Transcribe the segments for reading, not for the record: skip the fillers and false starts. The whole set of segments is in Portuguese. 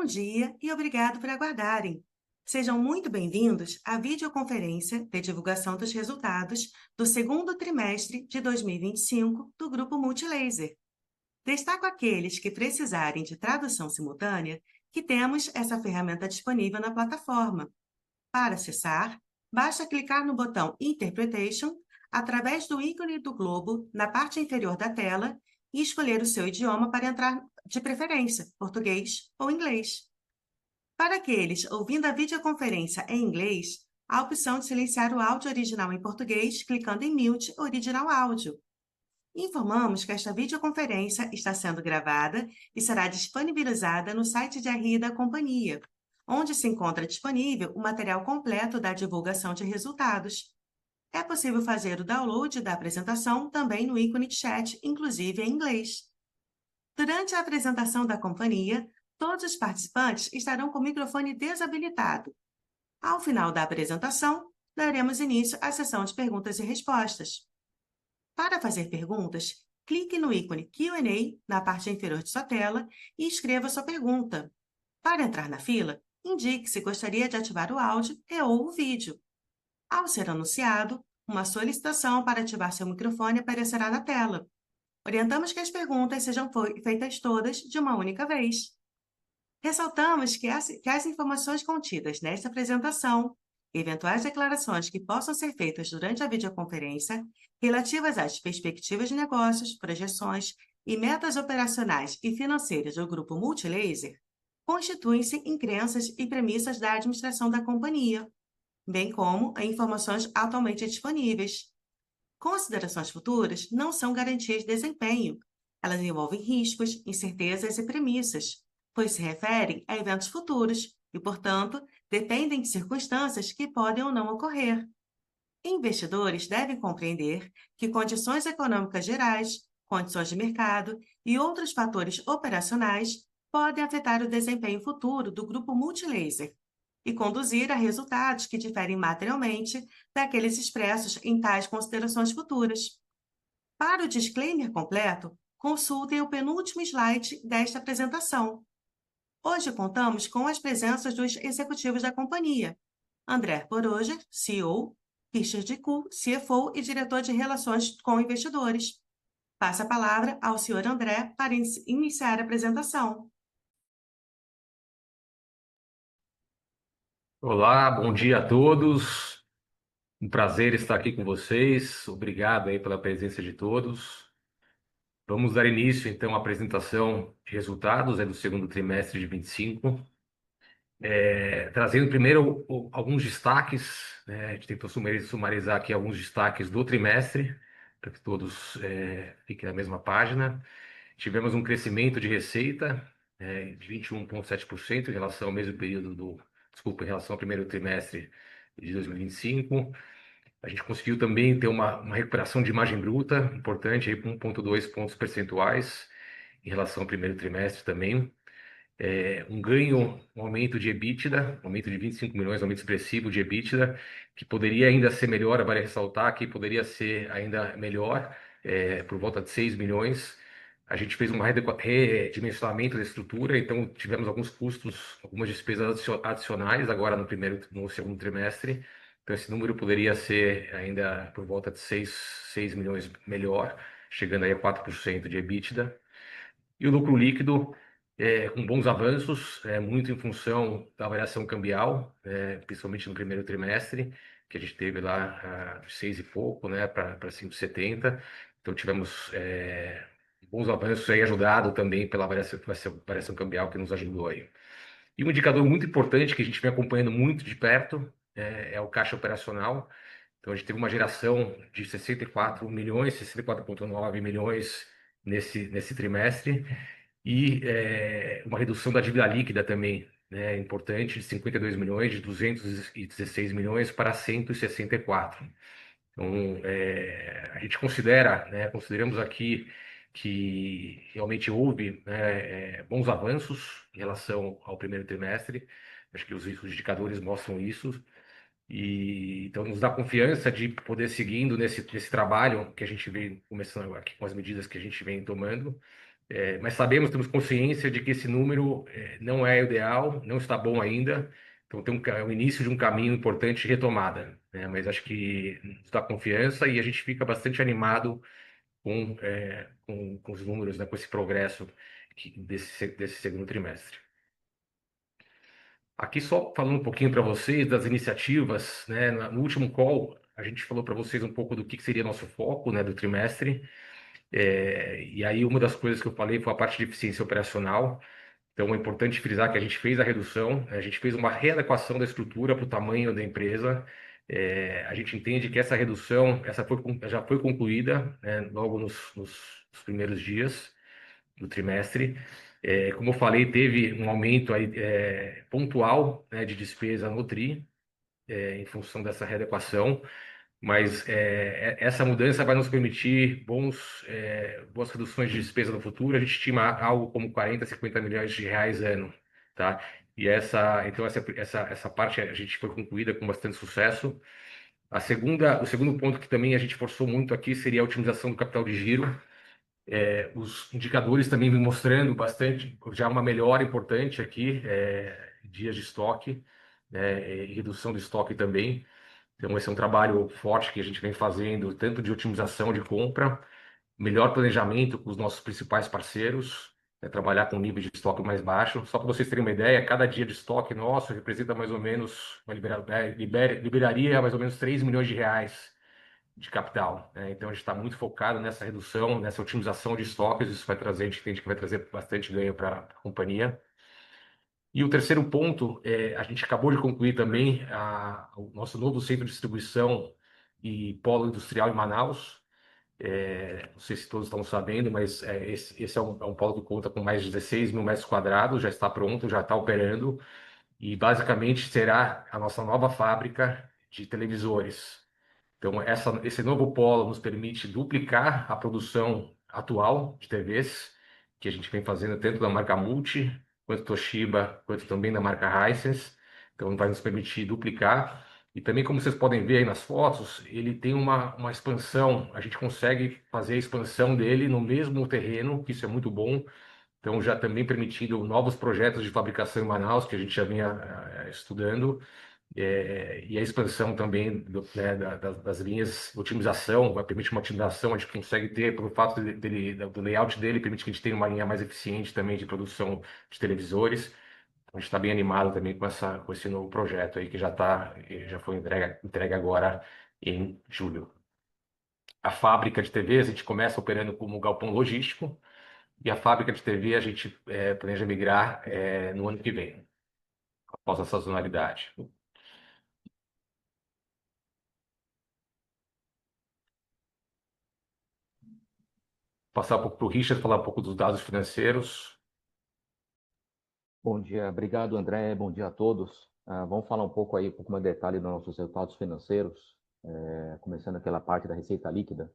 Bom dia e obrigado por aguardarem. Sejam muito bem-vindos à videoconferência de divulgação dos resultados do segundo trimestre de 2025 do Grupo Multilaser. Destaco aqueles que precisarem de tradução simultânea, que temos essa ferramenta disponível na plataforma. Para acessar, basta clicar no botão Interpretation através do ícone do globo na parte inferior da tela e escolher o seu idioma para entrar de preferência, português ou inglês. Para aqueles ouvindo a videoconferência em inglês, há a opção de silenciar o áudio original em português clicando em Mute Original Áudio. Informamos que esta videoconferência está sendo gravada e será disponibilizada no site de RI da companhia, onde se encontra disponível o material completo da divulgação de resultados. É possível fazer o download da apresentação também no ícone de chat, inclusive em inglês. Durante a apresentação da companhia, todos os participantes estarão com o microfone desabilitado. Ao final da apresentação, daremos início à sessão de perguntas e respostas. Para fazer perguntas, clique no ícone Q&A na parte inferior de sua tela e escreva sua pergunta. Para entrar na fila, indique se gostaria de ativar o áudio ou o vídeo. Ao ser anunciado, uma solicitação para ativar seu microfone aparecerá na tela. Orientamos que as perguntas sejam feitas todas de uma única vez. Ressaltamos que as informações contidas nesta apresentação, eventuais declarações que possam ser feitas durante a videoconferência, relativas às perspectivas de negócios, projeções e metas operacionais e financeiras do Grupo Multilaser, constituem-se em crenças e premissas da administração da companhia, bem como em informações atualmente disponíveis. Considerações futuras não são garantias de desempenho. Elas envolvem riscos, incertezas e premissas, pois se referem a eventos futuros e, portanto, dependem de circunstâncias que podem ou não ocorrer. Investidores devem compreender que condições econômicas gerais, condições de mercado e outros fatores operacionais podem afetar o desempenho futuro do grupo Multilaser e conduzir a resultados que diferem materialmente daqueles expressos em tais considerações futuras. Para o disclaimer completo, consultem o penúltimo slide desta apresentação. Hoje contamos com as presenças dos executivos da companhia: André Poroger, CEO, Richard Ku, CFO e diretor de Relações com Investidores. Passo a palavra ao Sr. André para iniciar a apresentação. Olá, bom dia a todos. Um prazer estar aqui com vocês. Obrigado aí pela presença de todos. Vamos dar início então à apresentação de resultados do segundo trimestre de 25. Trazendo primeiro alguns destaques, né? A gente tentou sumarizar aqui alguns destaques do trimestre, para que todos fiquem na mesma página. Tivemos um crescimento de receita de 21,7% em relação ao mesmo período em relação ao primeiro trimestre de 2025. A gente conseguiu também ter uma recuperação de margem bruta importante, aí, 1,2 pontos percentuais em relação ao primeiro trimestre também. Um aumento de EBITDA, um aumento de 25 milhões, um aumento expressivo de EBITDA, que poderia ainda ser melhor, vale ressaltar que poderia ser ainda melhor, por volta de 6 milhões. A gente fez um redimensionamento da estrutura, então tivemos alguns custos, algumas despesas adicionais agora no segundo trimestre. Então esse número poderia ser ainda por volta de 6 milhões melhor, chegando aí a 4% de EBITDA. E o lucro líquido com bons avanços, muito em função da variação cambial, principalmente no primeiro trimestre, que a gente teve lá de 6 e pouco, né, para 5,70. Então tivemos bons avanços aí, ajudado também pela variação cambial que nos ajudou aí. E um indicador muito importante que a gente vem acompanhando muito de perto é o caixa operacional. Então a gente teve uma geração de 64 milhões, 64,9 milhões nesse trimestre e uma redução da dívida líquida também, né, importante, de 52 milhões, de 216 milhões para 164. Então, a gente consideramos aqui que realmente houve, né, bons avanços em relação ao primeiro trimestre. Acho que os indicadores mostram isso. E então nos dá confiança de poder seguindo nesse trabalho que a gente vem começando aqui com as medidas que a gente vem tomando, Mas sabemos, temos consciência de que esse número não é ideal, não está bom ainda. Então, tem o início de um caminho importante de retomada, né? Mas acho que nos dá confiança e a gente fica bastante animado com os números, né? Com esse progresso desse segundo trimestre. Aqui só falando um pouquinho para vocês das iniciativas, né? No último call, a gente falou para vocês um pouco do que seria nosso foco, né? Do trimestre. E aí uma das coisas que eu falei foi a parte de eficiência operacional. Então é importante frisar que a gente fez a redução, a gente fez uma readequação da estrutura para o tamanho da empresa. A gente entende que essa redução já foi concluída, né? Logo nos primeiros dias do trimestre. Como eu falei, teve um aumento aí, pontual, né, de despesa no TRI, em função dessa readequação, mas essa mudança vai nos permitir boas reduções de despesa no futuro. A gente estima algo como 40, 50 milhões de reais ano, tá? E então essa parte a gente foi concluída com bastante sucesso. O segundo ponto que também a gente forçou muito aqui seria a otimização do capital de giro. Os indicadores também vêm mostrando bastante, já uma melhora importante aqui, dias de estoque, né, e redução do estoque também. Então, esse é um trabalho forte que a gente vem fazendo, tanto de otimização de compra, melhor planejamento com os nossos principais parceiros, trabalhar com nível de estoque mais baixo. Só para vocês terem uma ideia, cada dia de estoque nosso representa mais ou menos, liberaria mais ou menos 3 milhões de reais de capital, né? Então, a gente está muito focado nessa redução, nessa otimização de estoques. Isso vai trazer, a gente entende que vai trazer bastante ganho para a companhia. E o terceiro ponto, a gente acabou de concluir também o nosso novo centro de distribuição e polo industrial em Manaus. Não sei se todos estão sabendo, mas esse é um polo que conta com mais de 16 mil metros quadrados, já está pronto, já está operando, e basicamente será a nossa nova fábrica de televisores. Então, esse novo polo nos permite duplicar a produção atual de TVs, que a gente vem fazendo tanto da marca Multi, quanto Toshiba, quanto também da marca Hisense. Então, vai nos permitir duplicar. E também, como vocês podem ver aí nas fotos, ele tem uma expansão. A gente consegue fazer a expansão dele no mesmo terreno, que isso é muito bom. Então, já também permitindo novos projetos de fabricação em Manaus, que a gente já vinha estudando. E a expansão também né, das linhas de otimização, vai permitir uma otimização, a gente consegue ter, pelo fato do layout dele, permite que a gente tenha uma linha mais eficiente também de produção de televisores. Então, a gente está bem animado também com esse novo projeto aí, que já foi entregue agora em julho. A fábrica de TVs, a gente começa operando como galpão logístico, e a fábrica de TV a gente planeja migrar no ano que vem, após a sazonalidade. Passar um pouco para o Richard, falar um pouco dos dados financeiros. Bom dia, obrigado André, bom dia a todos. Vamos falar um pouco aí, um pouco mais de detalhe dos nossos resultados financeiros, começando aquela parte da receita líquida.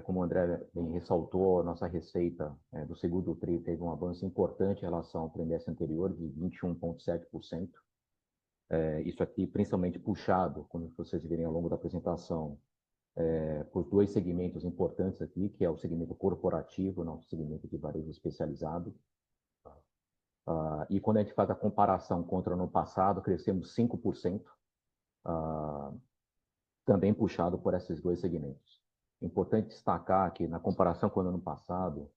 Como o André bem ressaltou, a nossa receita do segundo TRI teve um avanço importante em relação ao trimestre anterior, de 21,7%. Isso aqui principalmente puxado, como vocês verem ao longo da apresentação, por dois segmentos importantes aqui, que é o segmento corporativo, nosso segmento de varejo especializado. E quando a gente faz a comparação contra o ano passado, crescemos 5%, também puxado por esses dois segmentos. Importante destacar que, na comparação com o ano passado,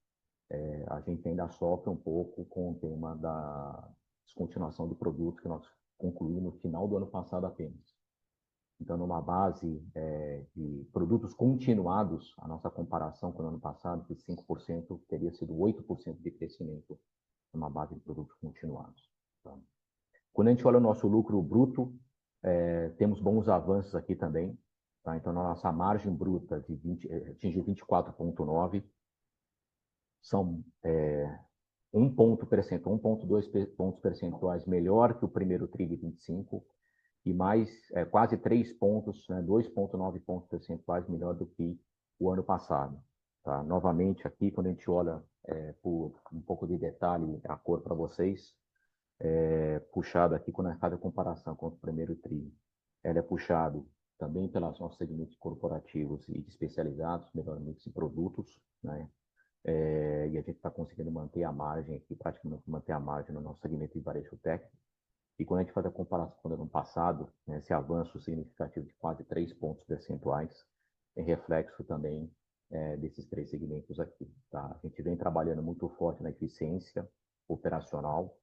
a gente ainda sofre um pouco com o tema da descontinuação do produto que nós concluímos no final do ano passado apenas. Então, numa base de produtos continuados, a nossa comparação com o ano passado, de 5%, teria sido 8% de crescimento numa base de produtos continuados. Tá? Quando a gente olha o nosso lucro bruto, temos bons avanços aqui também. Tá? Então, a nossa margem bruta atingiu 24,9%. São 1,2 pontos percentuais melhor que o primeiro TRI de 25 e mais quase 3 pontos, 2,9 pontos percentuais melhor do que o ano passado. Tá? Novamente, aqui, quando a gente olha por um pouco de detalhe, a cor para vocês, puxado aqui quando a gente faz a comparação com o primeiro TRI. Ela é puxado também pelos nossos segmentos corporativos e especializados, melhor mix de produtos, né? e a gente está conseguindo manter a margem aqui, praticamente manter a margem no nosso segmento de varejo técnico. E quando a gente faz a comparação com o ano passado, né, esse avanço significativo de quase 3 pontos percentuais é reflexo também desses três segmentos aqui. Tá? A gente vem trabalhando muito forte na eficiência operacional,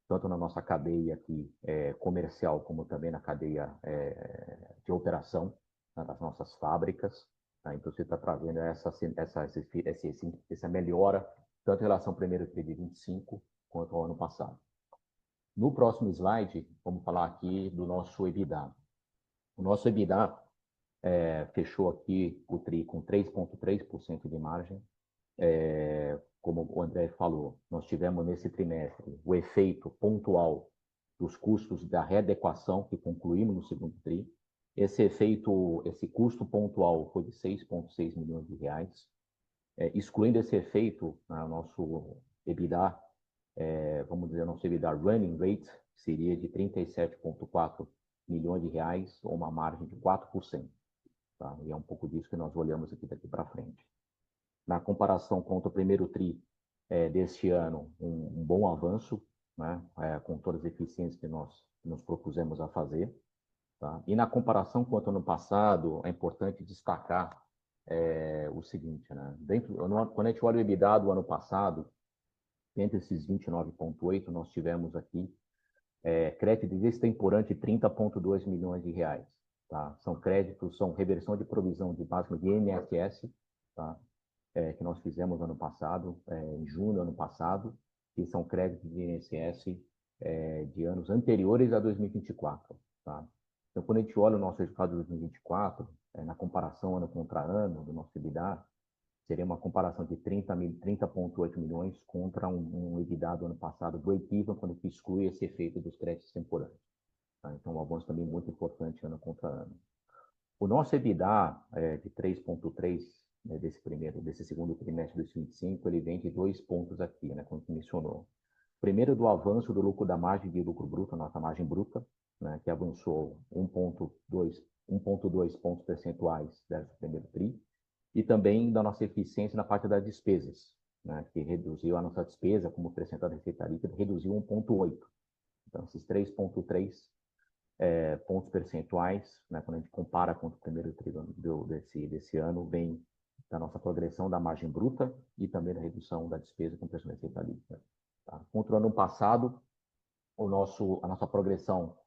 tanto na nossa cadeia aqui comercial, como também na cadeia de operação, né, das nossas fábricas. Tá? Então, você está trazendo essa melhora, tanto em relação ao primeiro TRI de 25 quanto ao ano passado. No próximo slide, vamos falar aqui do nosso EBITDA. O nosso EBITDA fechou aqui o TRI com 3,3% de margem. Como o André falou, nós tivemos nesse trimestre o efeito pontual dos custos da readequação que concluímos no segundo TRI. Esse custo pontual foi de 6,6 milhões de reais. Excluindo esse efeito, nosso EBITDA, vamos dizer, nosso EBITDA running rate seria de 37,4 milhões de reais, ou uma margem de 4%. Tá? E é um pouco disso que nós olhamos aqui daqui para frente. Na comparação contra o primeiro TRI deste ano, um bom avanço, né? Com todas as eficiências que nós nos propusemos a fazer. Tá? E na comparação com o ano passado, é importante destacar o seguinte, né? Quando a gente olha o EBITDA do ano passado, entre esses 29,8, nós tivemos aqui crédito extemporâneo de 30,2 milhões de reais. Tá? São créditos, são reversão de provisão de básico de INSS, tá? Que nós fizemos ano passado, em junho do ano passado, que são créditos de INSS de anos anteriores a 2024. Tá? Então, quando a gente olha o nosso resultado de 2024, na comparação ano contra ano do nosso EBITDA, seria uma comparação de 30,8 milhões contra um EBITDA do ano passado, break-even, quando a gente exclui esse efeito dos créditos temporários. Tá? Então, um avanço também muito importante ano contra ano. O nosso EBITDA de 3,3 desse segundo trimestre de 2025, ele vem de 2 pontos aqui, né, como mencionou. Primeiro, do avanço do lucro da margem de lucro bruto, a nossa margem bruta, né, que avançou 1,2 pontos percentuais desse primeiro TRI, e também da nossa eficiência na parte das despesas, né, que reduziu a nossa despesa como percentual da receita líquida, reduziu 1,8. Então, esses 3,3 pontos percentuais, né, quando a gente compara com o primeiro trimestre desse ano, vem da nossa progressão da margem bruta e também da redução da despesa com percentual da receita líquida. Tá? Contra o ano passado, a nossa progressão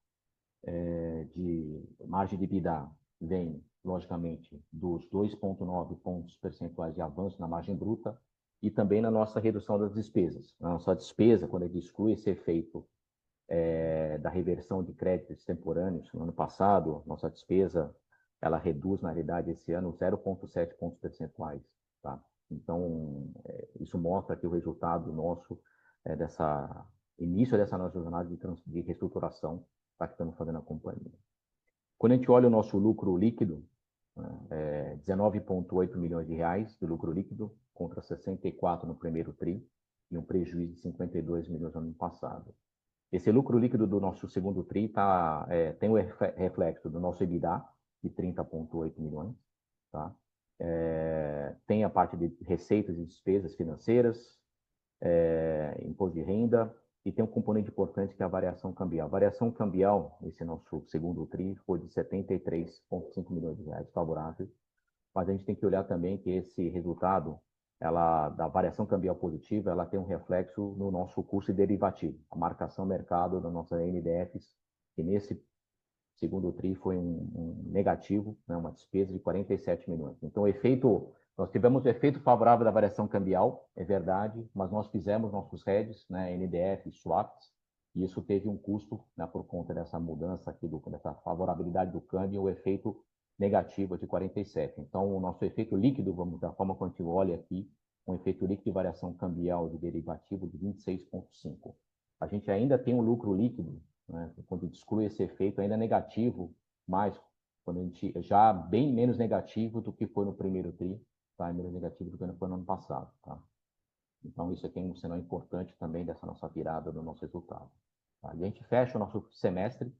de margem de EBITDA vem, logicamente, dos 2,9 pontos percentuais de avanço na margem bruta e também na nossa redução das despesas. Na nossa despesa, quando a gente exclui esse efeito da reversão de créditos extemporâneos, no ano passado, nossa despesa, ela reduz, na realidade, esse ano, 0,7 pontos percentuais. Tá? Então, isso mostra que o resultado nosso início dessa nossa jornada de reestruturação que estamos fazendo na companhia. Quando a gente olha o nosso lucro líquido, 19,8 milhões de reais de lucro líquido contra 64 no primeiro TRI e um prejuízo de 52 milhões no ano passado. Esse lucro líquido do nosso segundo TRI tem o reflexo do nosso EBITDA de 30,8 milhões. Tá? Tem a parte de receitas e despesas financeiras, imposto de renda, e tem um componente importante que é a variação cambial. A variação cambial, esse nosso segundo TRI, foi de 73,5 milhões de reais favorável, mas a gente tem que olhar também que esse resultado, da variação cambial positiva, ela tem um reflexo no nosso custo derivativo, a marcação mercado da nossa NDFs, que nesse segundo TRI foi um negativo, né, uma despesa de 47 milhões. Então, nós tivemos o efeito favorável da variação cambial, é verdade, mas nós fizemos nossos hedges, né, NDF, swaps, e isso teve um custo, né, por conta dessa mudança aqui, dessa favorabilidade do câmbio, o efeito negativo de 47. Então, o nosso efeito líquido, da forma como a gente olha aqui, um efeito líquido de variação cambial de derivativo de 26,5. A gente ainda tem um lucro líquido, né, quando a gente exclui esse efeito, ainda negativo, mas quando a gente já bem menos negativo do que foi no primeiro TRI, tá? Menos negativo do que foi no ano passado. Tá? Então, isso aqui é um sinal importante também dessa nossa virada do nosso resultado. Tá? E a gente fecha o nosso semestre,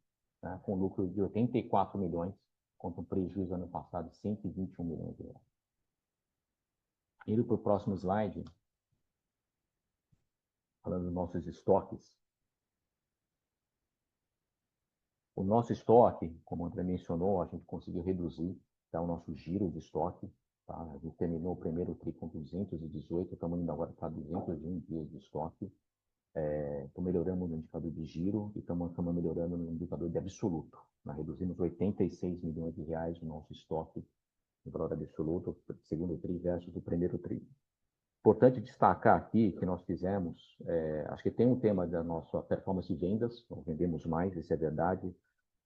né, com lucro de 84 milhões, contra um prejuízo ano passado de 121 milhões de reais. Indo para o próximo slide, falando dos nossos estoques. O nosso estoque, como o André mencionou, a gente conseguiu reduzir, tá, o nosso giro de estoque. Tá? A gente terminou o primeiro TRI com 218, estamos indo agora para 201 dias de estoque. Então, melhoramos no indicador de giro e estamos melhorando no indicador de absoluto. Nós reduzimos 86 milhões de reais no nosso estoque no valor absoluto, segundo TRI versus o primeiro TRI. Importante destacar aqui que nós fizemos, acho que tem um tema da nossa performance de vendas, nós vendemos mais, isso é verdade,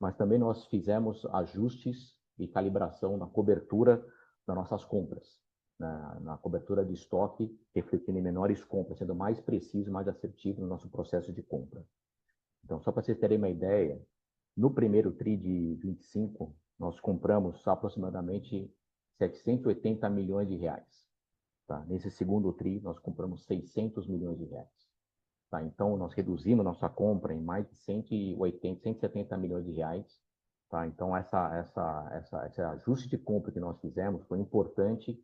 mas também nós fizemos ajustes e calibração na cobertura das nossas compras, na cobertura de estoque, refletindo em menores compras, sendo mais preciso, mais assertivo no nosso processo de compra. Então, só para vocês terem uma ideia, no primeiro TRI de 25, nós compramos aproximadamente 780 milhões de reais. Tá? Nesse segundo TRI, nós compramos 600 milhões de reais. Tá? Então, nós reduzimos nossa compra em mais de 180, 170 milhões de reais. Tá? Então, esse ajuste de compra que nós fizemos foi importante,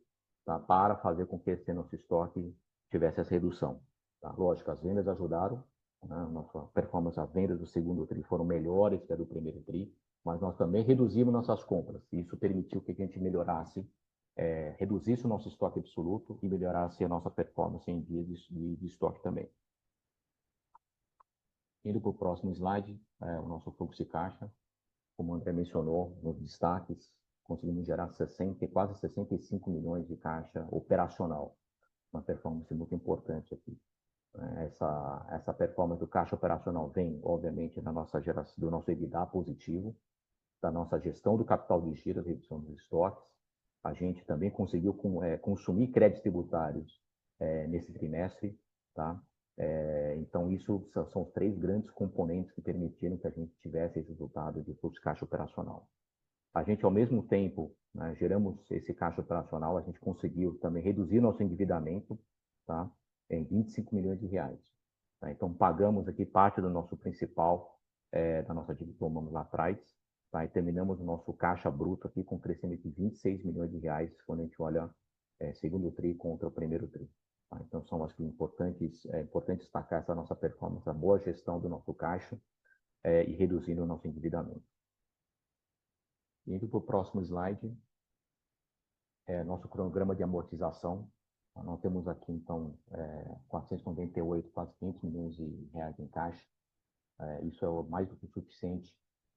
tá, para fazer com que esse nosso estoque tivesse essa redução. Tá? Lógico, as vendas ajudaram, né? Nossa performance, as vendas do segundo TRI foram melhores que a do primeiro TRI, mas nós também reduzimos nossas compras. E isso permitiu que a gente melhorasse, reduzisse o nosso estoque absoluto e melhorasse a nossa performance em dias de estoque também. Indo para o próximo slide, o nosso fluxo de caixa. Como o André mencionou nos destaques, conseguimos gerar quase 65 milhões de caixa operacional, uma performance muito importante aqui. Essa performance do caixa operacional vem, obviamente, da nossa geração, do nosso EBITDA positivo, da nossa gestão do capital de giro, redução dos estoques. A gente também conseguiu consumir créditos tributários nesse trimestre, tá? Então, isso são os três grandes componentes que permitiram que a gente tivesse esse resultado de fluxo de caixa operacional. A gente, ao mesmo tempo, né, geramos esse caixa operacional, a gente conseguiu também reduzir nosso endividamento, tá, em 25 milhões de reais. Tá? Então, pagamos aqui parte do nosso principal, da nossa dívida que tomamos lá atrás, tá? E terminamos o nosso caixa bruto aqui com um crescimento de 26 milhões de reais, quando a gente olha segundo TRI contra o primeiro TRI. Tá? Então, são, acho que, importante destacar essa nossa performance, a boa gestão do nosso caixa e reduzindo o nosso endividamento. Indo para o próximo slide, nosso cronograma de amortização. Nós temos aqui, então, 498, quase 500 milhões de reais em caixa. Isso é mais do que suficiente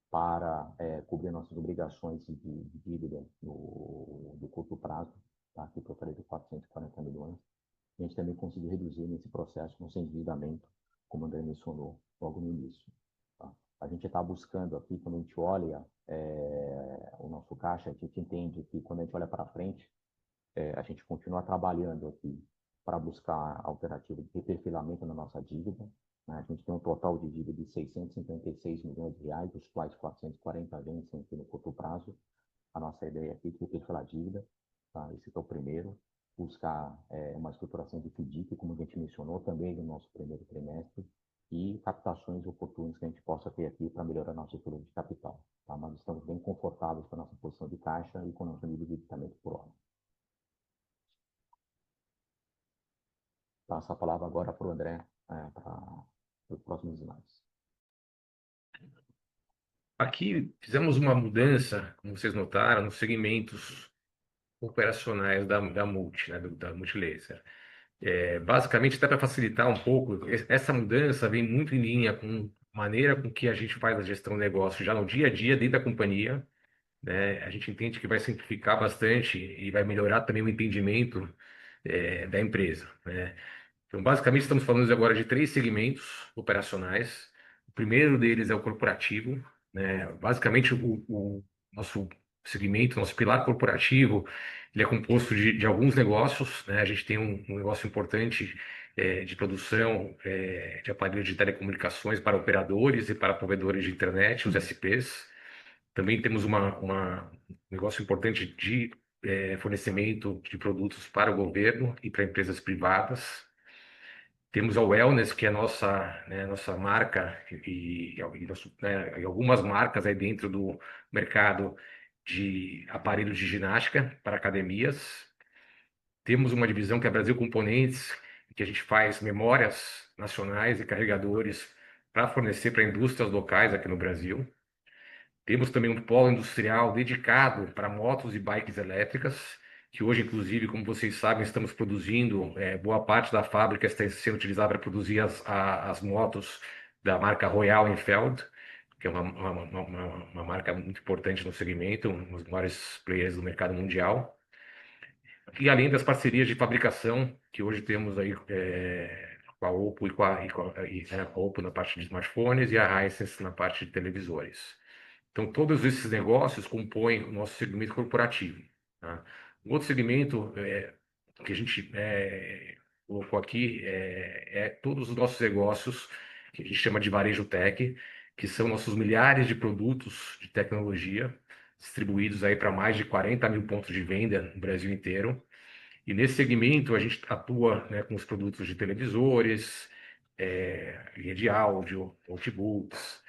para cobrir nossas obrigações de dívida do curto prazo, tá? Aqui que eu falei de 440 milhões. A gente também conseguiu reduzir nesse processo nosso endividamento, como o André mencionou logo no início. Tá? A gente está buscando aqui, quando a gente olha o nosso caixa, a gente entende que quando a gente olha para frente, a gente continua trabalhando aqui para buscar alternativas de reperfilamento na nossa dívida. Né? A gente tem um total de dívida de 656 milhões de reais, dos quais 440 vencem aqui no curto prazo. A nossa ideia aqui é reperfilar a dívida, tá? Esse é o primeiro. Buscar uma estruturação de FDIC, como a gente mencionou também no nosso primeiro trimestre, e captações oportunas que a gente possa ter aqui para melhorar nosso fluxo de capital. Tá? Nós estamos bem confortáveis com a nossa posição de caixa e com o nosso nível de endividamento por hora. Passo a palavra agora para o André, para os próximos slides. Aqui fizemos uma mudança, como vocês notaram, nos segmentos operacionais da Multi, né, da Multilaser. Basicamente, até para facilitar um pouco, essa mudança vem muito em linha com a maneira com que a gente faz a gestão do negócio já no dia a dia dentro da companhia, né? A gente entende que vai simplificar bastante e vai melhorar também o entendimento da empresa, né? Então, basicamente, estamos falando agora de três segmentos operacionais. O primeiro deles é o corporativo, né? Basicamente, o nosso segmento, nosso pilar corporativo, ele é composto de alguns negócios, né? A gente tem um negócio importante de produção de aparelhos de telecomunicações para operadores e para provedores de internet, os SPs. Também temos um negócio importante de fornecimento de produtos para o governo e para empresas privadas. Temos a Wellness, que é nossa marca e algumas marcas aí dentro do mercado de aparelhos de ginástica para academias. Temos uma divisão que é Brasil Componentes, que a gente faz memórias nacionais e carregadores para fornecer para indústrias locais aqui no Brasil. Temos também um polo industrial dedicado para motos e bikes elétricas, que hoje, inclusive, como vocês sabem, estamos produzindo, boa parte da fábrica está sendo utilizada para produzir as motos da marca Royal Enfield, que é uma marca muito importante no segmento, um dos maiores players do mercado mundial. E além das parcerias de fabricação, que hoje temos aí com a Oppo a Oppo na parte de smartphones e a Hisense na parte de televisores. Então, todos esses negócios compõem o nosso segmento corporativo. Tá? Um outro segmento que a gente colocou aqui é todos os nossos negócios, que a gente chama de varejo tech, que são nossos milhares de produtos de tecnologia, distribuídos aí para mais de 40 mil pontos de venda no Brasil inteiro. E nesse segmento a gente atua, né, com os produtos de televisores, linha de áudio, notebooks,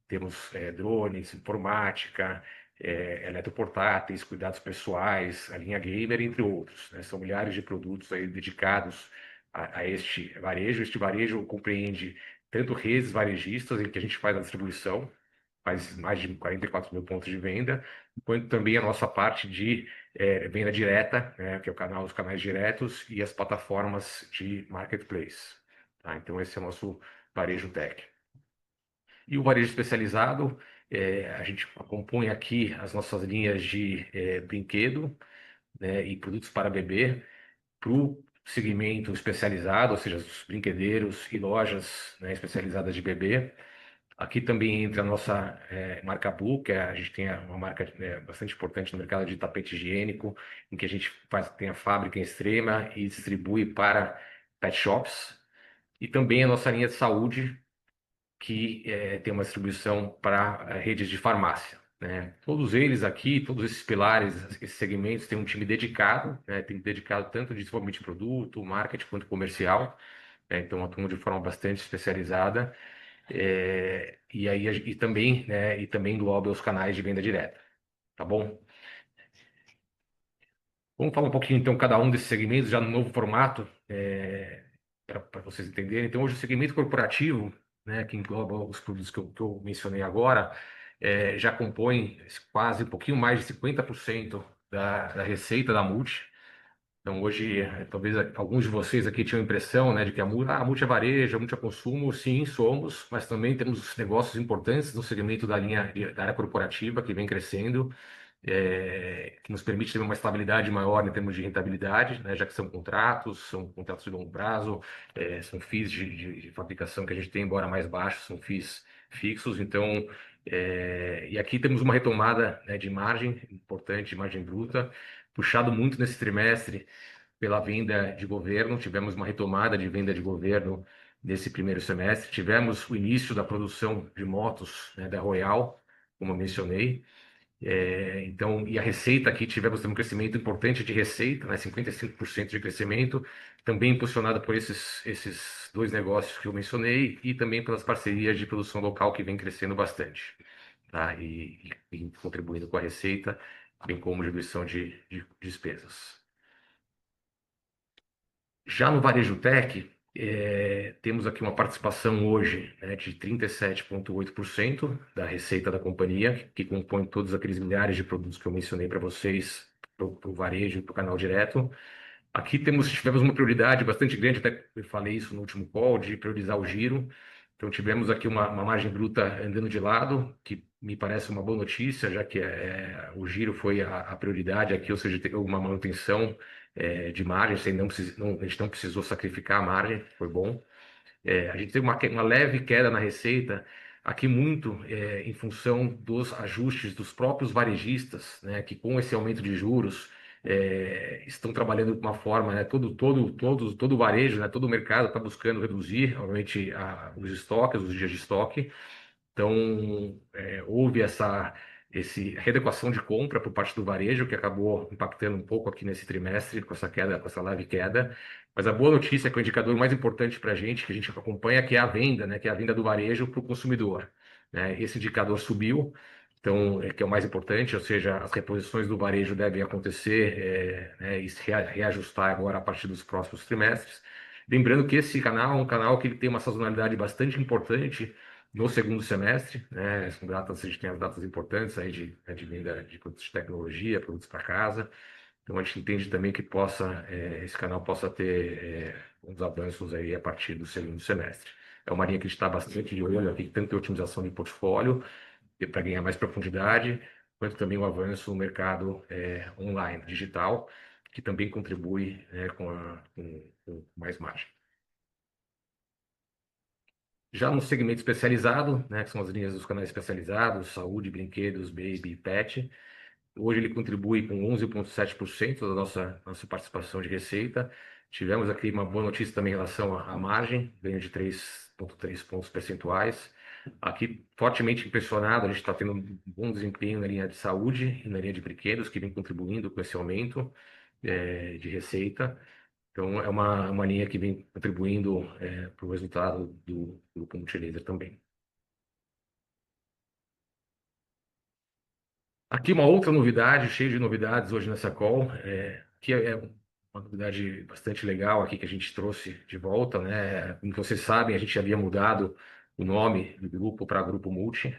temos drones, informática, eletroportáteis, cuidados pessoais, a linha gamer, entre outros, né? São milhares de produtos aí dedicados a este varejo. Este varejo compreende tanto redes varejistas, em que a gente faz a distribuição, faz mais de 44 mil pontos de venda, quanto também a nossa parte de venda direta, né, que é os canais diretos e as plataformas de marketplace. Tá? Então, esse é o nosso varejo tech. E o varejo especializado, a gente compõe aqui as nossas linhas de brinquedo, né, e produtos para bebê, para o segmento especializado, ou seja, os brinquedeiros e lojas, né, especializadas de bebê. Aqui também entra a nossa marca Blue, que a gente tem uma marca bastante importante no mercado de tapete higiênico, em que a gente tem a fábrica em Extrema e distribui para pet shops. E também a nossa linha de saúde, que tem uma distribuição para redes de farmácia, né? Todos eles aqui, todos esses pilares, esses segmentos, têm um time dedicado, né? Tem dedicado tanto de desenvolvimento de produto, marketing, quanto comercial, né? Então atuam de forma bastante especializada. E aí e também, né, e também engloba os canais de venda direta, tá bom? Vamos falar um pouquinho então cada um desses segmentos já no novo formato, para vocês entenderem. Então hoje o segmento corporativo, né, que engloba os produtos que eu mencionei agora, já compõe quase um pouquinho mais de 50% da receita da Multi. Então, hoje, talvez alguns de vocês aqui tinham a impressão, né, de que a Multi é varejo, a Multi é consumo. Sim, somos, mas também temos negócios importantes no segmento da área corporativa, que vem crescendo, que nos permite ter uma estabilidade maior em termos de rentabilidade, né, já que são contratos de longo prazo, são FIIs de fabricação que a gente tem, embora mais baixos, são FIIs fixos. Então, e aqui temos uma retomada, né, de margem importante, de margem bruta, puxado muito nesse trimestre pela venda de governo. Tivemos uma retomada de venda de governo nesse primeiro semestre. Tivemos o início da produção de motos, né, da Royal, como eu mencionei. Então, e a receita aqui, tivemos um crescimento importante de receita, né, 55% de crescimento, também impulsionado por esses dois negócios que eu mencionei e também pelas parcerias de produção local que vem crescendo bastante, tá? E contribuindo com a receita, bem como diminuição de despesas. Já no varejo tech, temos aqui uma participação hoje, né, de 37,8% da receita da companhia, que compõe todos aqueles milhares de produtos que eu mencionei para vocês, para o varejo e para o canal direto. Aqui tivemos uma prioridade bastante grande, até eu falei isso no último call, de priorizar o giro. Então, tivemos aqui uma margem bruta andando de lado, que me parece uma boa notícia, já que o giro foi a prioridade aqui, ou seja, teve uma manutenção de margem, a gente não precisou sacrificar a margem, foi bom. A gente teve uma leve queda na receita, aqui muito em função dos ajustes dos próprios varejistas, né, que com esse aumento de juros estão trabalhando de uma forma, né, todo o varejo, né, todo o mercado está buscando reduzir, obviamente, os estoques, os dias de estoque. Então, houve essa readequação de compra por parte do varejo, que acabou impactando um pouco aqui nesse trimestre, com essa queda, com essa leve queda. Mas a boa notícia é que o indicador mais importante para a gente, que a gente acompanha, que é a venda, né, que é a venda do varejo para o consumidor, né? Esse indicador subiu, Então, que é o mais importante, ou seja, as reposições do varejo devem acontecer né, e se reajustar agora a partir dos próximos trimestres. Lembrando que esse canal é um canal que ele tem uma sazonalidade bastante importante no segundo semestre, né? São datas, a gente tem as datas importantes aí de venda de produtos de tecnologia, produtos para casa. Então, a gente entende também que esse canal possa ter uns avanços aí a partir do segundo semestre. É uma linha que a gente está bastante de olho aqui, tanto em otimização de portfólio, para ganhar mais profundidade, quanto também o avanço no mercado online, digital, que também contribui com mais margem. Já no segmento especializado, né, que são as linhas dos canais especializados, saúde, brinquedos, baby e pet, hoje ele contribui com 11,7% da nossa participação de receita. Tivemos aqui uma boa notícia também em relação à margem, ganho de 3,3 pontos percentuais. Aqui, fortemente impressionado, a gente está tendo um bom desempenho na linha de saúde e na linha de brinquedos, que vem contribuindo com esse aumento de receita. Então, é uma linha que vem contribuindo para o resultado do Grupo Multilaser também. Aqui uma outra novidade, cheia de novidades hoje nessa call, que é uma novidade bastante legal aqui que a gente trouxe de volta, né? Como vocês sabem, a gente havia mudado o nome do grupo para Grupo Multi,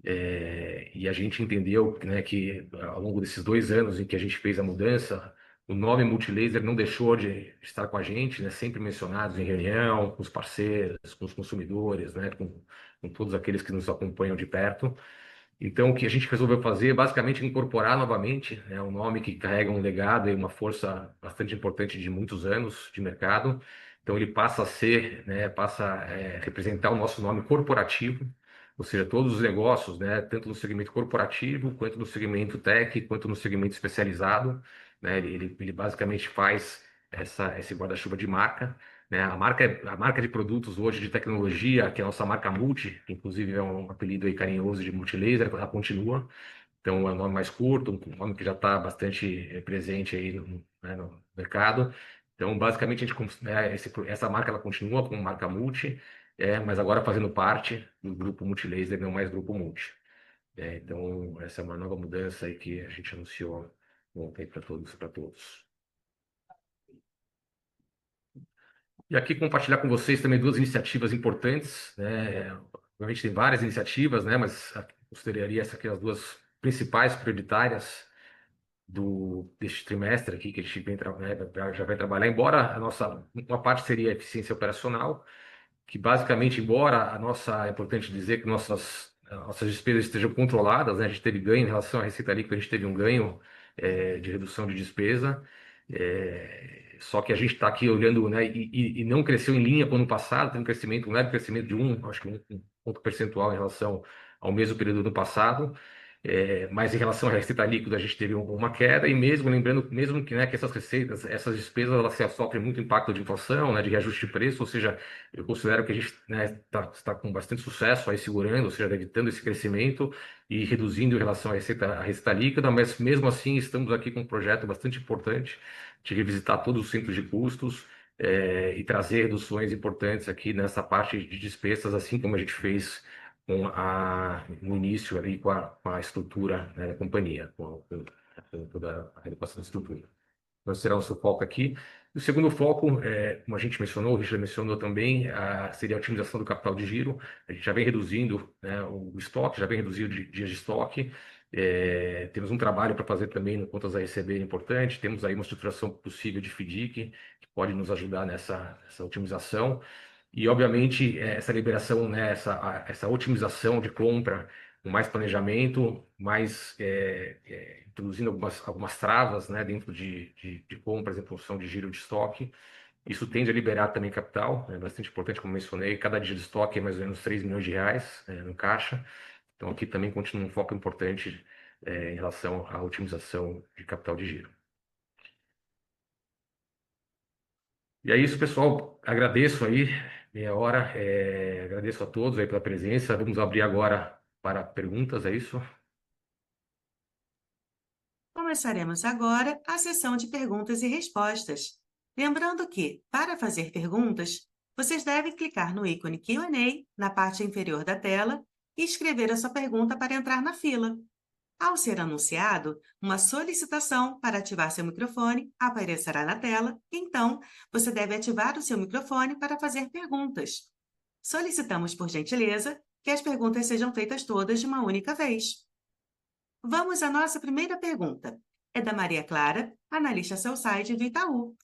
e a gente entendeu, né, que ao longo desses 2 anos em que a gente fez a mudança, o nome Multilaser não deixou de estar com a gente, né? Sempre mencionados em reunião, com os parceiros, com os consumidores, né? Com todos aqueles que nos acompanham de perto. Então, o que a gente resolveu fazer, basicamente, é incorporar novamente, né, um nome que carrega um legado e uma força bastante importante de muitos anos de mercado. Então, ele passa a ser, né, passa a representar o nosso nome corporativo, ou seja, todos os negócios, né, tanto no segmento corporativo, quanto no segmento tech, quanto no segmento especializado, né, ele basicamente faz esse guarda-chuva de marca, né? A marca de produtos hoje de tecnologia, que é a nossa marca Multi, que inclusive é um apelido aí carinhoso de Multilaser, ela continua. Então é um nome mais curto, um nome que já está bastante presente aí no mercado. Então, basicamente, essa marca ela continua como marca Multi, mas agora fazendo parte do grupo Multilaser, não mais grupo Multi. Então, essa é uma nova mudança aí que a gente anunciou ontem para todos, para todos. E aqui compartilhar com vocês também 2 iniciativas importantes, né? Obviamente tem várias iniciativas, né? Mas consideraria essas aqui as 2 principais prioritárias deste trimestre aqui que a gente já vai trabalhar. Embora uma parte seria a eficiência operacional, que basicamente, embora é importante dizer que nossas despesas estejam controladas, né? A gente teve ganho em relação à receita líquida, a gente teve um ganho de redução de despesa, só que a gente está aqui olhando, né, e não cresceu em linha com o ano passado, tem um leve crescimento de acho que um ponto percentual em relação ao mesmo período do ano passado. Mas em relação à receita líquida, a gente teve uma queda, e lembrando que, né, que essas receitas, essas despesas, elas sofrem muito impacto de inflação, né, de reajuste de preço, ou seja, eu considero que a gente, né, está com bastante sucesso aí segurando, ou seja, evitando esse crescimento e reduzindo em relação à receita líquida, mas mesmo assim estamos aqui com um projeto bastante importante de revisitar todos os centros de custos e trazer reduções importantes aqui nessa parte de despesas, assim como a gente fez no início ali com a estrutura, né, da companhia, com toda a adequação da estrutura. Então, será o nosso foco aqui. O segundo foco, como a gente mencionou, o Richard mencionou também, seria a otimização do capital de giro. A gente já vem reduzindo, né, o estoque, já vem reduzindo dias de estoque. Temos um trabalho para fazer também no contas a receber importante. Temos aí uma estruturação possível de FDIC, que pode nos ajudar nessa otimização. E, obviamente, essa liberação, né, essa otimização de compra, com mais planejamento, introduzindo algumas travas, né, dentro de compras em função de giro de estoque. Isso tende a liberar também capital, é bastante importante, como mencionei, cada dia de estoque é mais ou menos 3 milhões de reais no caixa. Então, aqui também continua um foco importante em relação à otimização de capital de giro. E é isso, pessoal. Agradeço aí, meia hora. Agradeço a todos aí pela presença. Vamos abrir agora para perguntas, é isso? Começaremos agora a sessão de perguntas e respostas. Lembrando que, para fazer perguntas, vocês devem clicar no ícone Q&A na parte inferior da tela e escrever a sua pergunta para entrar na fila. Ao ser anunciado, uma solicitação para ativar seu microfone aparecerá na tela, então você deve ativar o seu microfone para fazer perguntas. Solicitamos, por gentileza, que as perguntas sejam feitas todas de uma única vez. Vamos à nossa primeira pergunta. É da Maria Clara, analista seu site do Itaú.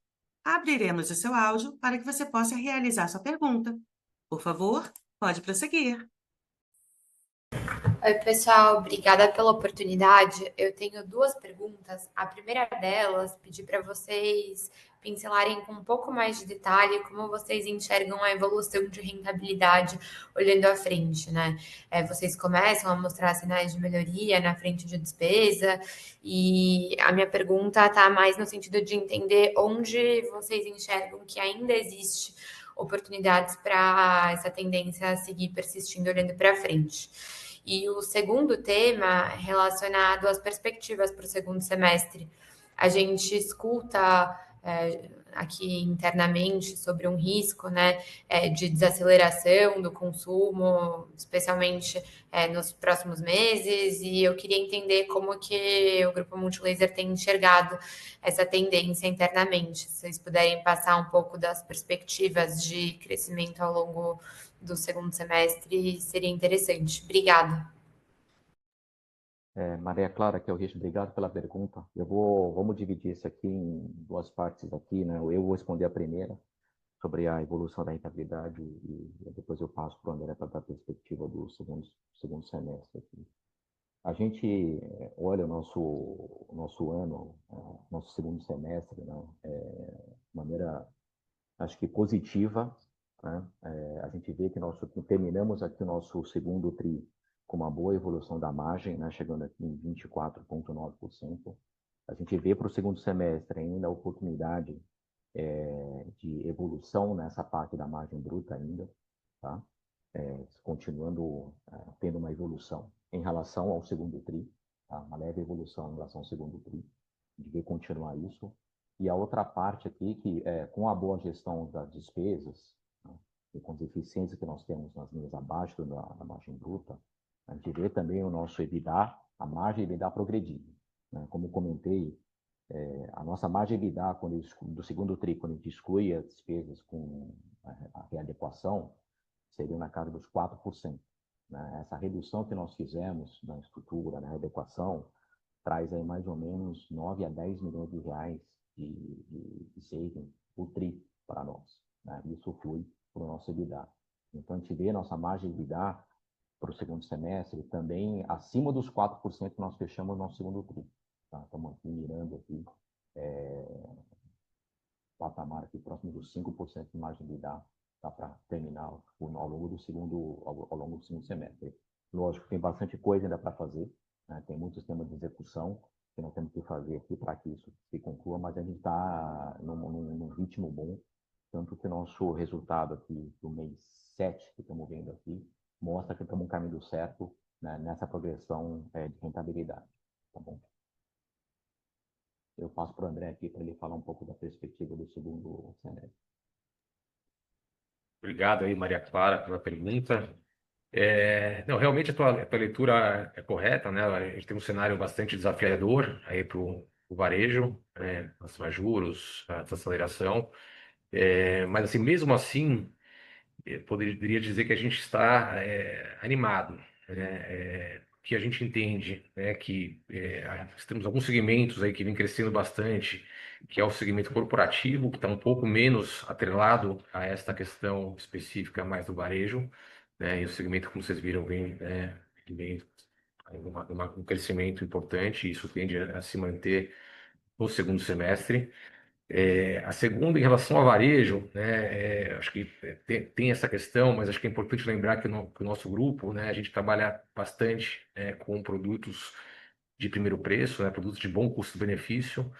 Abriremos o seu áudio para que você possa realizar sua pergunta. Por favor, pode prosseguir. Oi, pessoal, obrigada pela oportunidade. Eu tenho duas perguntas. A primeira delas, pedir para vocês pincelarem com um pouco mais de detalhe como vocês enxergam a evolução de rentabilidade olhando à frente, né? Vocês começam a mostrar sinais de melhoria na frente de despesa, e a minha pergunta está mais no sentido de entender onde vocês enxergam que ainda existe oportunidades para essa tendência seguir persistindo olhando para frente. E o segundo tema relacionado às perspectivas para o segundo semestre. A gente escuta aqui internamente sobre um risco, né, de desaceleração do consumo, especialmente nos próximos meses, e eu queria entender como que o Grupo Multilaser tem enxergado essa tendência internamente. Se vocês puderem passar um pouco das perspectivas de crescimento ao longo do segundo semestre, seria interessante. Obrigada. Maria Clara, que é o Rich, obrigado pela pergunta. Vamos dividir isso aqui em duas partes aqui, né? Eu vou responder a primeira, sobre a evolução da rentabilidade, e depois eu passo para o André para dar a perspectiva do segundo semestre aqui. A gente olha o nosso ano, nosso segundo semestre, né, de maneira, acho que positiva, né? A gente vê que nós terminamos aqui o nosso segundo TRI com uma boa evolução da margem, né, chegando aqui em 24,9%. A gente vê para o segundo semestre ainda a oportunidade de evolução nessa parte da margem bruta ainda, tá? Continuando tendo uma evolução em relação ao segundo TRI, tá? Uma leve evolução em relação ao segundo TRI, de ver continuar isso. E a outra parte aqui, que com a boa gestão das despesas, né, e com as eficiências que nós temos nas linhas abaixo da margem bruta, a gente vê também o nosso EBITDA, a margem EBITDA progredindo, né? Como comentei, a nossa margem EBITDA do segundo TRI, quando a gente exclui as despesas com a readequação, seria na casa dos 4%. Né? Essa redução que nós fizemos na estrutura, na readequação, traz aí mais ou menos 9 a 10 milhões de reais de saving por TRI para nós, né? Isso flui para o nosso EBITDA. Então, a gente vê a nossa margem de EBITDA para o segundo semestre também acima dos 4% que nós fechamos no nosso segundo TRI. Tá? Estamos aqui mirando aqui, patamar aqui próximo dos 5% de margem de EBITDA, tá, para terminar ao longo do segundo semestre. Lógico, tem bastante coisa ainda para fazer, né? Tem muitos temas de execução que nós temos que fazer aqui para que isso se conclua, mas a gente está num ritmo bom, tanto que o nosso resultado aqui do mês 7, que estamos vendo aqui, mostra que estamos no caminho certo, né, nessa progressão de rentabilidade. Tá bom? Eu passo para o André aqui para ele falar um pouco da perspectiva do segundo semestre. Obrigado aí, Maria Clara, pela pergunta. Não, realmente a tua leitura é correta, né? A gente tem um cenário bastante desafiador aí para o varejo, né? Relação a juros, a desaceleração. Mas, assim, mesmo assim, eu poderia dizer que a gente está animado, né? Que a gente entende, né, que temos alguns segmentos aí que vem crescendo bastante, que é o segmento corporativo, que está um pouco menos atrelado a esta questão específica mais do varejo, né? E o segmento, como vocês viram, vem um crescimento importante, e isso tende a se manter no segundo semestre. A segunda, em relação ao varejo, né, acho que tem essa questão, mas acho que é importante lembrar que o nosso grupo, né, a gente trabalha bastante com produtos de primeiro preço, né, produtos de bom custo-benefício.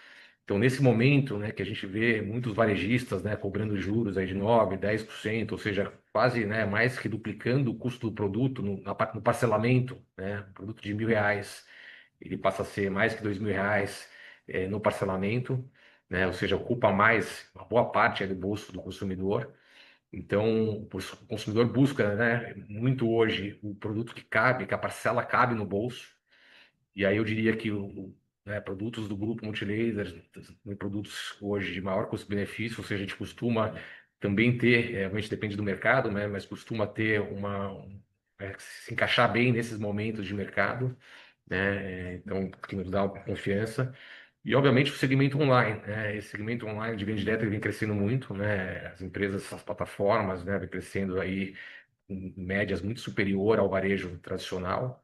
Então, nesse momento, né, que a gente vê muitos varejistas, né, cobrando juros aí de 9%, 10%, ou seja, quase, né, mais que duplicando o custo do produto no parcelamento, né, um produto de R$ 1.000, ele passa a ser mais que R$ 2.000 no parcelamento, né? Ou seja, ocupa mais uma boa parte do bolso do consumidor. Então, o consumidor busca, né, muito hoje o produto que cabe, que a parcela cabe no bolso. E aí eu diria que né, produtos do grupo Multilaser, produtos hoje de maior custo-benefício, ou seja, a gente costuma também ter, realmente depende do mercado, né, mas costuma ter se encaixar bem nesses momentos de mercado, né, então que nos dá confiança. E, obviamente, o segmento online, né? Esse segmento online de venda direta ele vem crescendo muito, né? As empresas, as plataformas, né? Vem crescendo aí em médias muito superior ao varejo tradicional.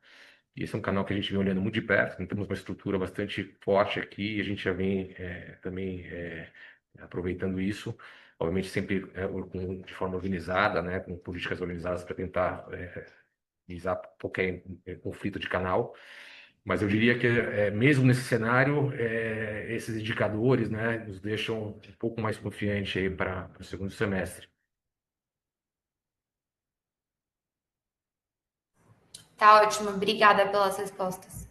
E esse é um canal que a gente vem olhando muito de perto, então temos uma estrutura bastante forte aqui e a gente já vem também aproveitando isso, obviamente sempre de forma organizada, né? Com políticas organizadas para tentar visar qualquer conflito de canal. Mas eu diria que, mesmo nesse cenário, esses indicadores, né, nos deixam um pouco mais confiantes aí para o segundo semestre. Tá ótimo, obrigada pelas respostas.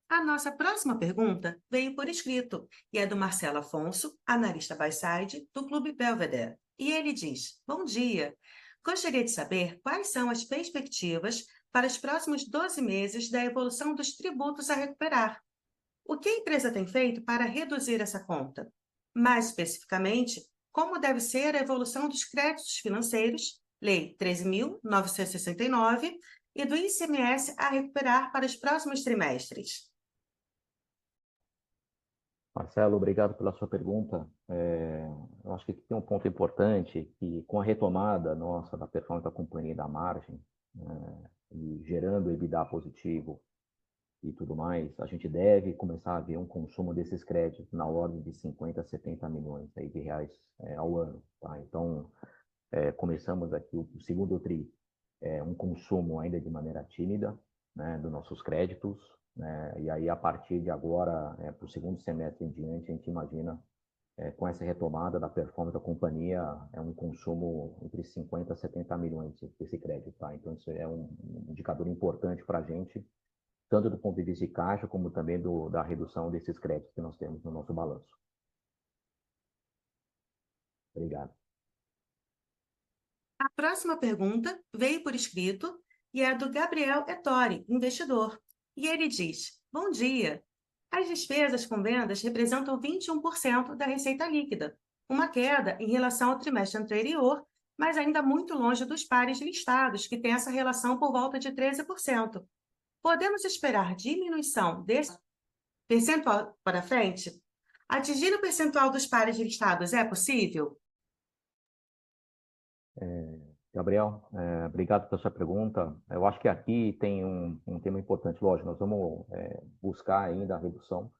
A nossa próxima pergunta veio por escrito e é do Marcelo Afonso, analista buy-side do Clube Belvedere. E ele diz: Bom dia, gostaria de saber quais são as perspectivas para os próximos 12 meses da evolução dos tributos a recuperar. O que a empresa tem feito para reduzir essa conta? Mais especificamente, como deve ser a evolução dos créditos financeiros, Lei 13.969, e do ICMS a recuperar para os próximos trimestres? Marcelo, obrigado pela sua pergunta. Eu acho que aqui tem um ponto importante que, com a retomada nossa da performance da companhia e da margem, e gerando EBITDA positivo e tudo mais, a gente deve começar a ver um consumo desses créditos na ordem de 50 a 70 milhões aí de reais ao ano. Tá? Então, começamos aqui o segundo TRI, um consumo ainda de maneira tímida, né, dos nossos créditos, né, e aí a partir de agora, para o segundo semestre em diante, a gente imagina, com essa retomada da performance da companhia, um consumo entre 50 a 70 milhões desse crédito. Tá? Então, isso é um indicador importante para a gente, tanto do ponto de vista de caixa, como também da redução desses créditos que nós temos no nosso balanço. Obrigado. A próxima pergunta veio por escrito e é do Gabriel Ettore, investidor. E ele diz: Bom dia. As despesas com vendas representam 21% da receita líquida, uma queda em relação ao trimestre anterior, mas ainda muito longe dos pares listados, que têm essa relação por volta de 13%. Podemos esperar diminuição desse percentual para frente? Atingir o percentual dos pares listados é possível? Gabriel, obrigado pela sua pergunta. Eu acho que aqui tem um tema importante. Lógico, nós vamos buscar ainda a redução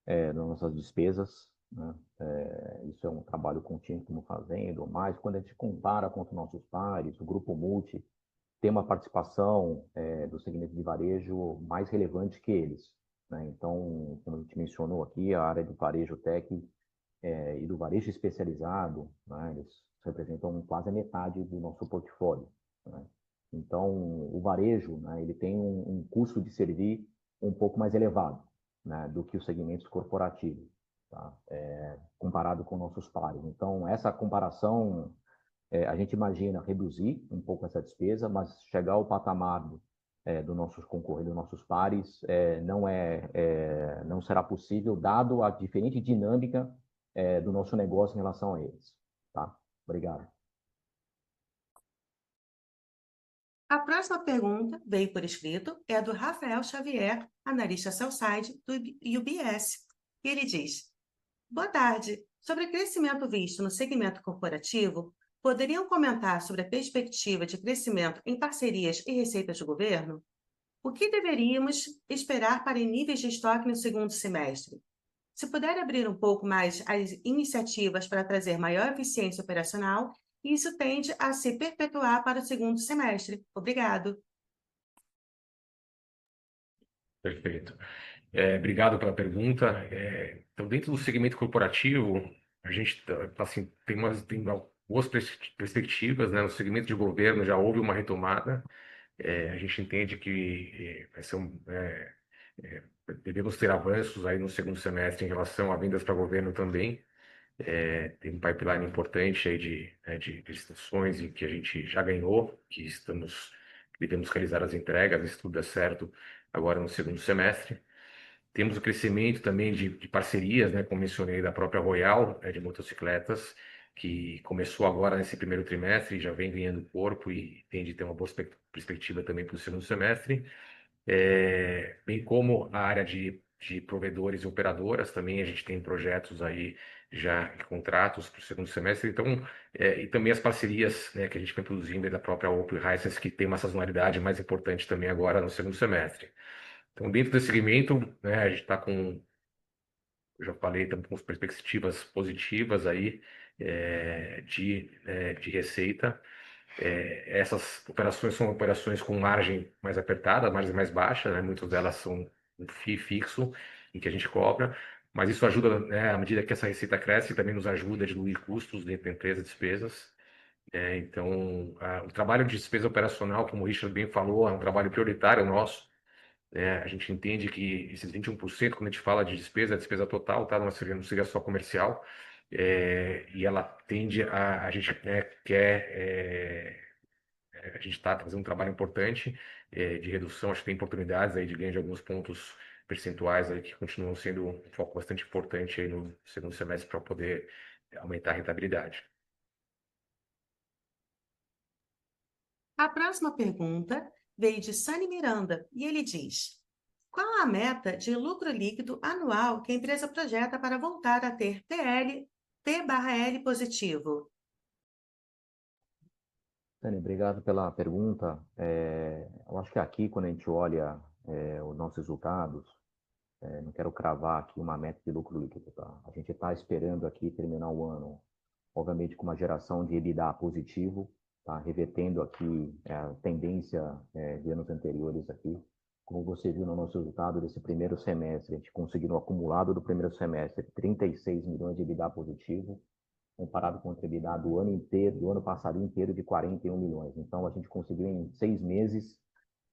das nossas despesas, né? Isso é um trabalho contínuo que estamos fazendo, mas quando a gente compara com os nossos pares, o Grupo Multi tem uma participação do segmento de varejo mais relevante que eles, né? Então, como a gente mencionou aqui, a área de varejo tech e do varejo especializado, né, eles representam quase a metade do nosso portfólio, né? Então, o varejo, né, ele tem um custo de servir um pouco mais elevado, né, do que os segmentos corporativos, tá? Comparado com nossos pares. Então, essa comparação, a gente imagina reduzir um pouco essa despesa, mas chegar ao patamar dos nossos concorrentes, dos nossos pares, não será possível, dado a diferente dinâmica do nosso negócio em relação a eles. Tá? Obrigado. A próxima pergunta veio por escrito, é a do Rafael Xavier, analista sell-side do UBS. E ele diz: Boa tarde. Sobre o crescimento visto no segmento corporativo, poderiam comentar sobre a perspectiva de crescimento em parcerias e receitas do governo? O que deveríamos esperar para níveis de estoque no segundo semestre? Se puder abrir um pouco mais as iniciativas para trazer maior eficiência operacional, isso tende a se perpetuar para o segundo semestre. Obrigado. Perfeito. Obrigado pela pergunta. Então, dentro do segmento corporativo, a gente assim, tem boas perspectivas, né? No segmento de governo já houve uma retomada. A gente entende que vai ser devemos ter avanços aí no segundo semestre em relação a vendas para governo também. Tem um pipeline importante aí de licitações e que a gente já ganhou, que devemos realizar as entregas, se tudo der certo, agora no segundo semestre. Temos o crescimento também de parcerias, né, como mencionei, da própria Royal, de motocicletas, que começou agora nesse primeiro trimestre e já vem ganhando corpo e tende a ter uma boa perspectiva também para o segundo semestre. Bem como a área de provedores e operadoras, também a gente tem projetos aí já em contratos para o segundo semestre. Então, e também as parcerias, né, que a gente vem produzindo da própria Opel e Hisense, que tem uma sazonalidade mais importante também agora no segundo semestre. Então, dentro desse segmento, né, a gente está com, eu já falei, estamos com perspectivas positivas aí de receita. Essas operações são operações com margem mais apertada, margem mais baixa, né? Muitas delas são um FII fixo em que a gente cobra, mas isso ajuda, né, à medida que essa receita cresce, também nos ajuda a diluir custos dentro da empresa, despesas. Então, o trabalho de despesa operacional, como o Richard bem falou, é um trabalho prioritário nosso. A gente entende que esses 21%, quando a gente fala de despesa, é despesa total, tá? Não seria só comercial. E ela tende a gente, né, a gente está fazendo um trabalho importante de redução, acho que tem oportunidades aí de ganho de alguns pontos percentuais aí que continuam sendo um foco bastante importante aí no segundo semestre para poder aumentar a rentabilidade. A próxima pergunta veio de Sani Miranda e ele diz: qual a meta de lucro líquido anual que a empresa projeta para voltar a ter T/L positivo? Tânia, obrigado pela pergunta. Eu acho que aqui, quando a gente olha os nossos resultados, não quero cravar aqui uma meta de lucro líquido, tá? A gente está esperando aqui terminar o ano, obviamente, com uma geração de EBITDA positivo, tá? Revertendo aqui a tendência de anos anteriores aqui. Como você viu no nosso resultado desse primeiro semestre, a gente conseguiu no acumulado do primeiro semestre 36 milhões de EBITDA positivo, comparado com o EBITDA do ano inteiro, do ano passado inteiro, de 41 milhões. Então, a gente conseguiu em 6 meses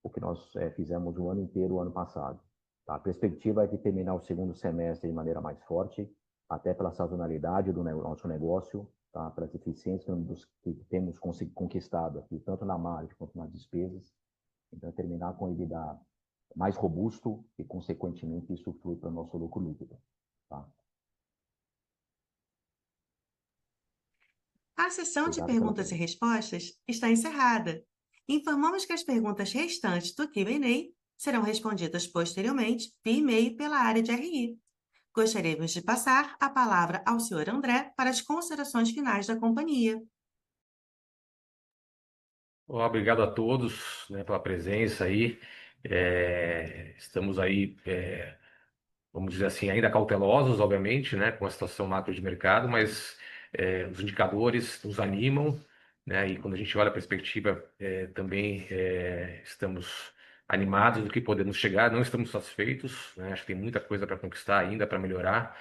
o que nós fizemos o ano inteiro, o ano passado. Tá? A perspectiva é de terminar o segundo semestre de maneira mais forte, até pela sazonalidade do nosso negócio, tá? Pelas eficiências que temos conquistado aqui, tanto na margem quanto nas despesas. Então, terminar com o EBITDA mais robusto e, consequentemente, isso flui para o nosso lucro líquido. Tá? A sessão de Obrigado perguntas e pela respostas está encerrada. Informamos que as perguntas restantes do Q&A serão respondidas posteriormente via e-mail pela área de RI. Gostaríamos de passar a palavra ao Sr. André para as considerações finais da companhia. Obrigado a todos, né, pela presença aí. Estamos aí, vamos dizer assim, ainda cautelosos, obviamente, né, com a situação macro de mercado, mas os indicadores nos animam, né, e quando a gente olha a perspectiva, também estamos animados do que podemos chegar, não estamos satisfeitos, né, acho que tem muita coisa para conquistar ainda, para melhorar,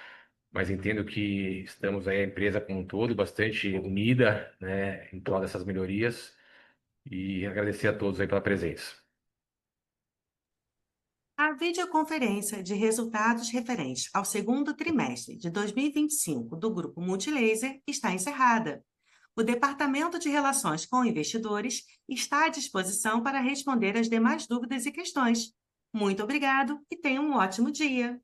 mas entendo que estamos aí, a empresa como um todo, bastante unida, né, em prol dessas melhorias, e agradecer a todos aí pela presença. A videoconferência de resultados referentes ao segundo trimestre de 2025 do Grupo Multilaser está encerrada. O Departamento de Relações com Investidores está à disposição para responder as demais dúvidas e questões. Muito obrigado e tenha um ótimo dia!